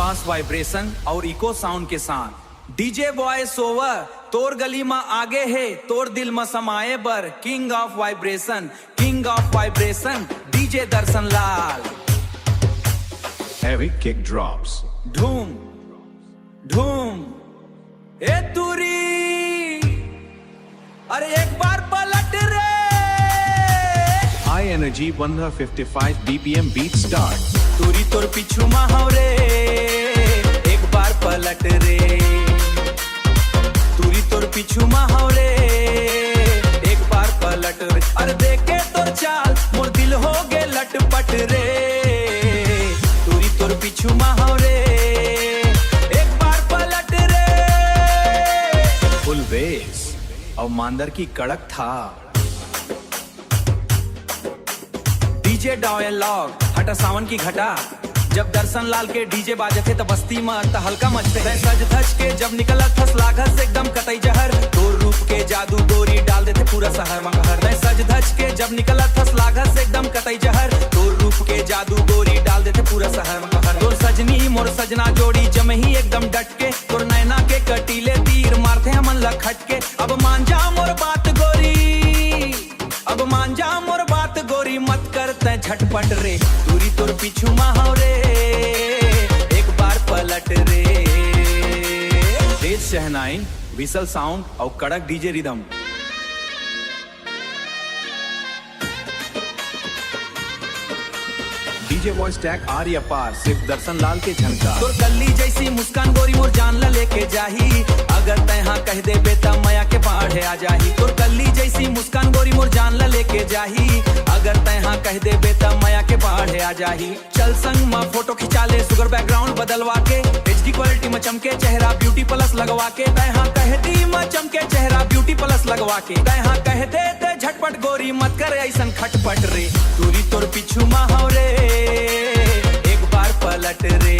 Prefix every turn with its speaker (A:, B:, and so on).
A: बास वाइब्रेशन और echo sound के साथ डीजे वॉइस ओवर तोर गली में आगे है, तोर दिल में समाये बर king of vibration DJ Darshan Lal.
B: Heavy kick drops.
A: धूम धूम ए तुरी, अरे एक बार पलट रे।
B: High energy 155 BPM beat start.
A: तुरी तोर पिछू माहौ रे, एक बार पलट रे। तुरी तोर पिछू माहौ रे, एक बार पलट रे। अरे देखे तोर चाल मोर दिल हो गे लटपट रे। तुरी तोर पिछू माहौ रे, एक बार पलट रे। फुल बेस और मांदर की कड़क था। डीजे डायलॉग हटा सावन की घटा, जब दर्शन लाल के डीजे बाजे थे तो बस्ती में हल्का मचते। सज धज के जब निकला थस लागत से एकदम कतई जहर, दो रूप के जादू गोरी डाल देते पूरा शहर मंगहर। सज धज के जब निकला थस लागत से एकदम कतई जहर, दो रूप के जादू गोरी डाल देते पूरा शहर मंगहर। तोर सजनी मोर सजना जोड़ी जमे ही एकदम डट के, तोर नैना के कटीले तीर मारते हैं मन लखट के। अब मान जा मोर बात गोरी, अब मान जा मोर बात गोरी, मत करते झटपट रे। दूरी तोर पीछू माहौ रे, एक बार पलट रे। तेज शहनाई, विसल साउंड और कड़क DJ rhythm.
B: DJ voice tag Arya पार, सिर्फ दर्शन लाल के झनका।
A: तोर कल्ली जैसी मुस्कान गोरी मोर जान ला लेके जाही, अगर तैहा कह दे बेटा मया के बाढ़े आ जाही। तोर कल्ली जैसी मुस्कान गोरी मोर जान ला लेके जाही, अगर तैहा कह दे बेटा मया के बाढ़े आ जाही। चल संग में फोटो खिंचा ले सुगर बैकग्राउंड बदलवा के, HD क्वालिटी में चमके चेहरा ब्यूटी प्लस लगवा के। तैहा कहती में चमके चेहरा ब्यूटी प्लस लगवा के। तैहा कह दे झटपट गोरी, मत कर ऐसन खटपट रे। दूरी तोर पीछू माहौ रे, एक बार पलट रे।